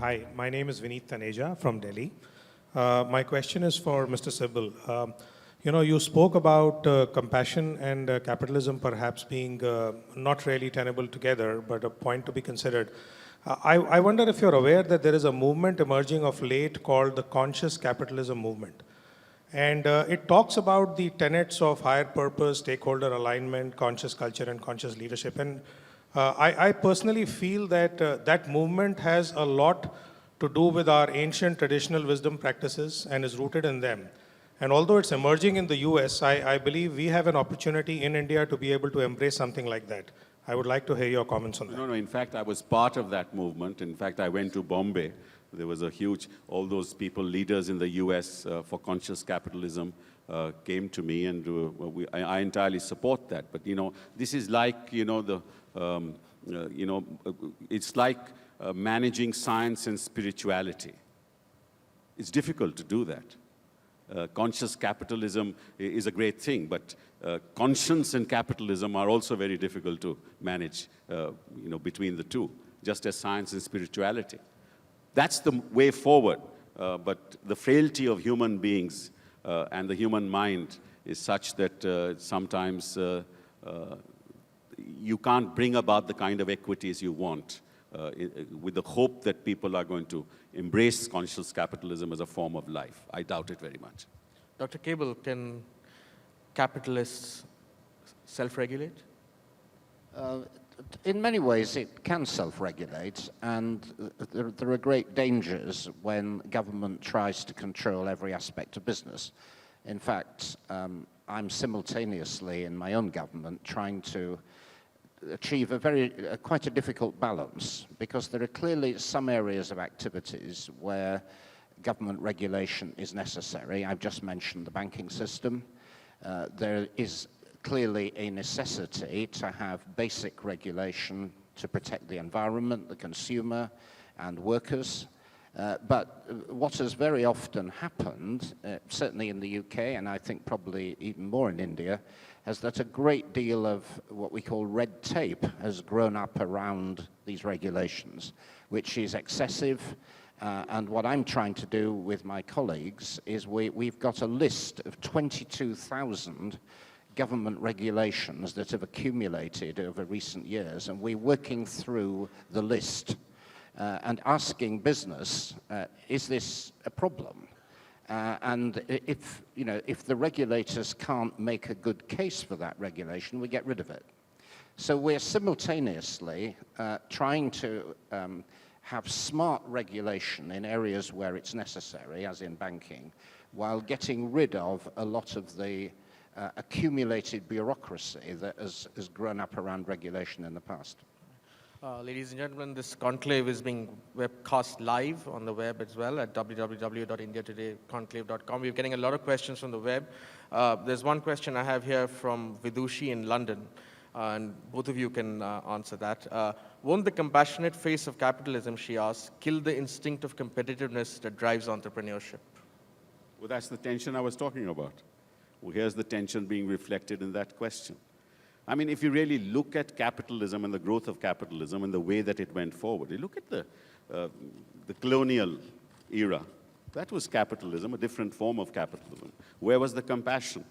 Hi, my name is Vineet Taneja from Delhi. My question is for Mr. Sibal. You spoke about compassion and capitalism perhaps being not really tenable together, but a point to be considered. I wonder if you're aware that there is a movement emerging of late called the conscious capitalism movement. And it talks about the tenets of higher purpose, stakeholder alignment, conscious culture, and conscious leadership. And I personally feel that that movement has a lot to do with our ancient traditional wisdom practices and is rooted in them. And although it's emerging in the US, I believe we have an opportunity in India to be able to embrace something like that. I would like to hear your comments on that. No, in fact, I was part of that movement. In fact, I went to Bombay. There was a huge, all those people, leaders in the US for conscious capitalism came to me, and I entirely support that. But, this is like, it's like managing science and spirituality. It's difficult to do that. Conscious capitalism is a great thing, but conscience and capitalism are also very difficult to manage, between the two, just as science and spirituality. That's the way forward, but the frailty of human beings and the human mind is such that sometimes you can't bring about the kind of equities you want with the hope that people are going to embrace conscious capitalism as a form of life. I doubt it very much. Dr. Cable, can capitalists self-regulate? In many ways, it can self-regulate, and there are great dangers when government tries to control every aspect of business. In fact, I'm simultaneously in my own government trying to achieve quite a difficult balance, because there are clearly some areas of activities where government regulation is necessary. I've just mentioned the banking system. There is clearly a necessity to have basic regulation to protect the environment, the consumer, and workers. But what has very often happened, certainly in the UK, and I think probably even more in India, is that a great deal of what we call red tape has grown up around these regulations, which is excessive. And what I'm trying to do with my colleagues is we've got a list of 22,000 government regulations that have accumulated over recent years, and we're working through the list and asking business, is this a problem? And if the regulators can't make a good case for that regulation, we get rid of it. So we're simultaneously trying to have smart regulation in areas where it's necessary, as in banking, while getting rid of a lot of the accumulated bureaucracy that has grown up around regulation in the past. Ladies and gentlemen, this conclave is being webcast live on the web as well at www.indiatodayconclave.com. We're getting a lot of questions from the web. There's one question I have here from Vidushi in London, and both of you can answer that. Won't the compassionate face of capitalism, she asks, kill the instinct of competitiveness that drives entrepreneurship? Well, that's the tension I was talking about. Well, here's the tension being reflected in that question. I mean, if you really look at capitalism and the growth of capitalism and the way that it went forward, you look at the colonial era. That was capitalism, a different form of capitalism. Where was the compassion?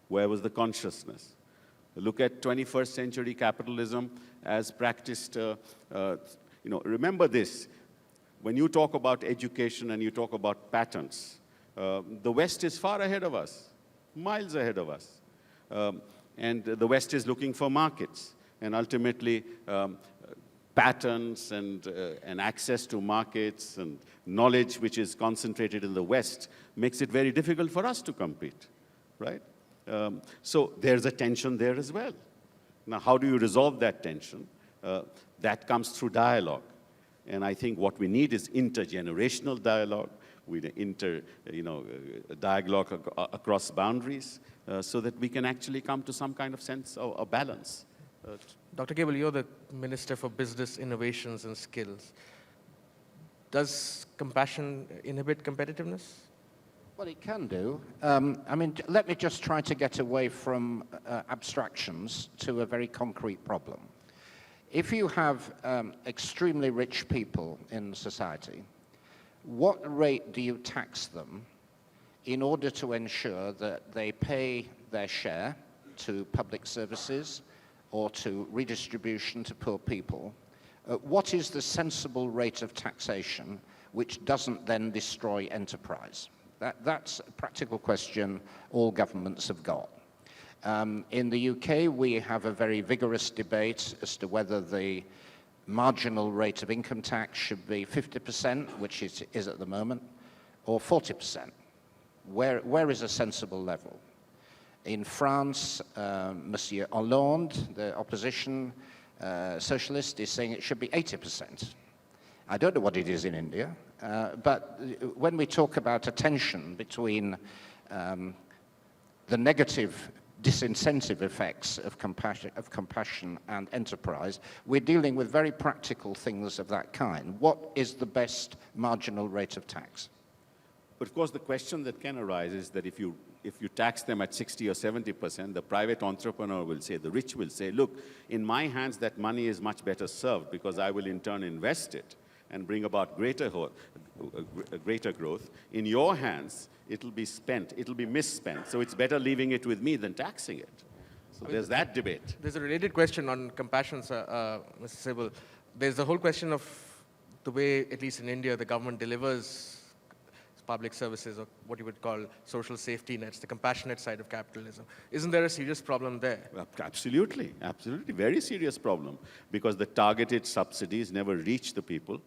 Where was the consciousness? Look at 21st century capitalism as practiced. Remember this. When you talk about education and you talk about patents, the West is far ahead of us, miles ahead of us. And the West is looking for markets. And ultimately, patents and access to markets and knowledge which is concentrated in the West makes it very difficult for us to compete, right? So there's a tension there as well. Now, how do you resolve that tension? That comes through dialogue. And I think what we need is intergenerational dialogue, with dialogue across boundaries, so that we can actually come to some kind of sense of a balance. Dr. Cable, you're the Minister for Business Innovations and Skills. Does compassion inhibit competitiveness? Well, it can do. Let me just try to get away from abstractions to a very concrete problem. If you have extremely rich people in society, what rate do you tax them in order to ensure that they pay their share to public services or to redistribution to poor people? What is the sensible rate of taxation which doesn't then destroy enterprise? That's a practical question all governments have got. In the UK, we have a very vigorous debate as to whether the marginal rate of income tax should be 50%, which it is at the moment, or 40%. Where is a sensible level? In France, Monsieur Hollande, the opposition socialist, is saying it should be 80%. I don't know what it is in India, but when we talk about a tension between the negative disincentive effects of compassion and enterprise, we're dealing with very practical things of that kind. What is the best marginal rate of tax? But of course, the question that can arise is that if you tax them at 60 or 70%, the private entrepreneur will say, the rich will say, look, in my hands that money is much better served because I will in turn invest it and bring about greater growth. In your hands, it'll be spent, it'll be misspent. So it's better leaving it with me than taxing it. So there's that debate. There's a related question on compassion, Mr. Sibal. There's the whole question of the way, at least in India, the government delivers public services, or what you would call social safety nets, the compassionate side of capitalism. Isn't there a serious problem there? Absolutely, absolutely. Very serious problem, because the targeted subsidies never reach the people.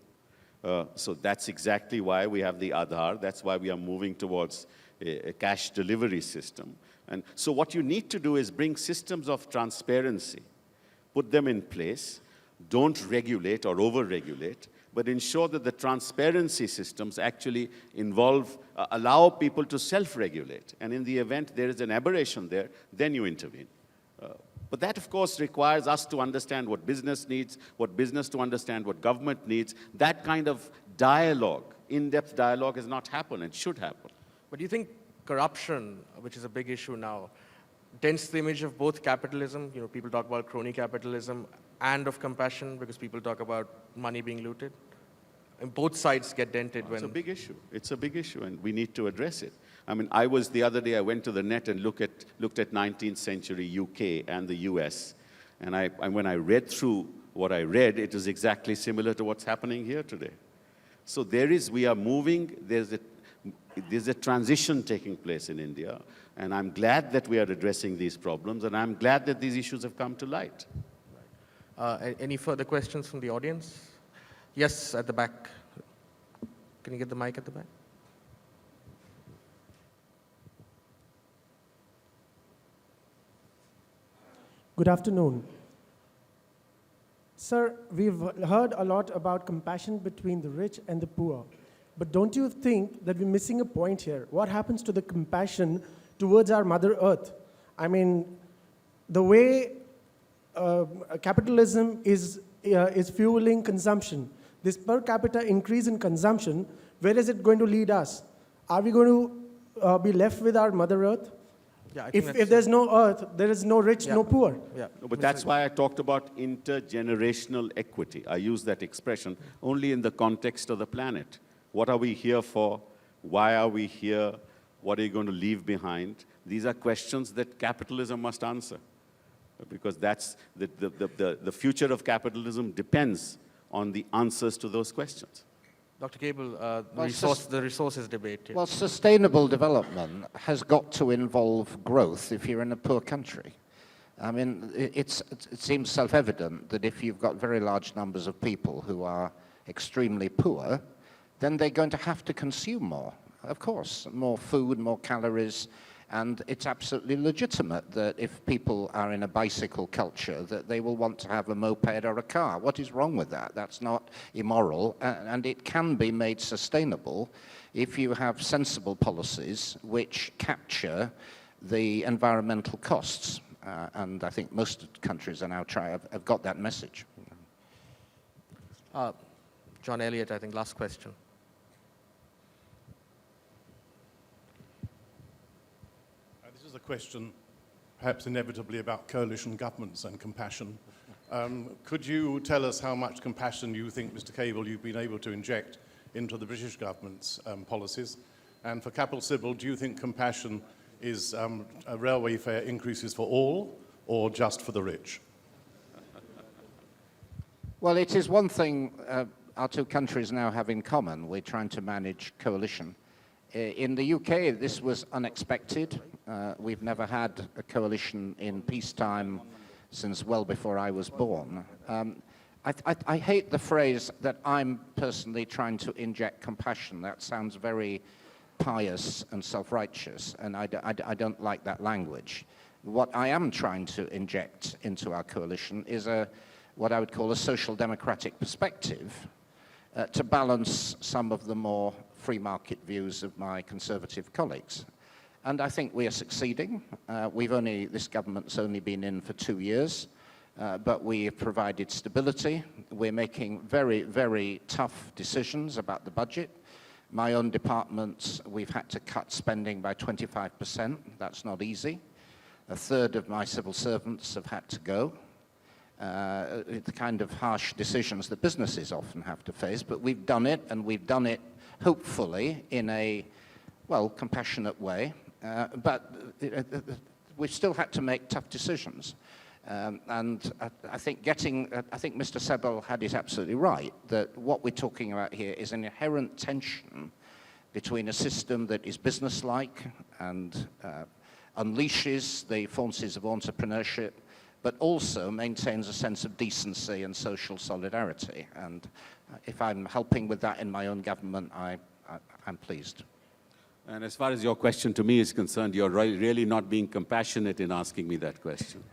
So that's exactly why we have the Aadhaar. That's why we are moving towards a cash delivery system. And so what you need to do is bring systems of transparency, put them in place, don't regulate or over-regulate, but ensure that the transparency systems actually allow people to self-regulate. And in the event there is an aberration there, then you intervene. But that, of course, requires us to understand what business needs, what business to understand what government needs. That kind of dialogue, in-depth dialogue, has not happened and should happen. But do you think corruption, which is a big issue now, dents the image of both capitalism? You know, people talk about crony capitalism, and of compassion, because people talk about money being looted? And both sides get dented when... It's a big issue. It's a big issue, and we need to address it. I mean, the other day, I went to the net and looked at 19th century UK and the US. And when I read through what I read, it is exactly similar to what's happening here today. So we are moving, there's a transition taking place in India. And I'm glad that we are addressing these problems, and I'm glad that these issues have come to light. Any further questions from the audience? Yes, at the back. Can you get the mic at the back? Good afternoon. Sir, we've heard a lot about compassion between the rich and the poor. But don't you think that we're missing a point here? What happens to the compassion towards our Mother Earth? I mean, the way capitalism is fueling consumption, this per capita increase in consumption, where is it going to lead us? Are we going to be left with our Mother Earth? Yeah, if there's no earth, there is no rich, no poor. Yeah. No, but that's why I talked about intergenerational equity. I use that expression only in the context of the planet. What are we here for? Why are we here? What are you going to leave behind? These are questions that capitalism must answer, because that's the future of capitalism depends on the answers to those questions. Dr. Cable, the resources debate. Yeah. Well, sustainable development has got to involve growth if you're in a poor country. I mean, it seems self-evident that if you've got very large numbers of people who are extremely poor, then they're going to have to consume more, of course, more food, more calories, and it's absolutely legitimate that if people are in a bicycle culture, that they will want to have a moped or a car. What is wrong with that? That's not immoral, and it can be made sustainable if you have sensible policies which capture the environmental costs. And I think most countries are now have got that message. John Elliott, I think, last question. This is a question, perhaps inevitably, about coalition governments and compassion. Could you tell us how much compassion you think, Mr. Cable, you've been able to inject into the British government's policies? And for Capel Sybil, do you think compassion is railway fare increases for all or just for the rich? Well, it is one thing our two countries now have in common. We're trying to manage coalition. In the UK, this was unexpected. We've never had a coalition in peacetime since well before I was born. I hate the phrase that I'm personally trying to inject compassion. That sounds very pious and self-righteous, and I don't like that language. What I am trying to inject into our coalition is what I would call a social democratic perspective to balance some of the more free market views of my conservative colleagues. And I think we are succeeding. This government's only been in for 2 years, but we have provided stability. We're making very, very tough decisions about the budget. My own department, we've had to cut spending by 25%. That's not easy. A third of my civil servants have had to go. The kind of harsh decisions that businesses often have to face, but we've done it, and we've done it hopefully in a, well, compassionate way. But we've still had to make tough decisions. And I think Mr. Sebel had it absolutely right, that what we're talking about here is an inherent tension between a system that is businesslike and unleashes the forces of entrepreneurship, but also maintains a sense of decency and social solidarity. And if I'm helping with that in my own government, I'm pleased. And as far as your question to me is concerned, you're really not being compassionate in asking me that question.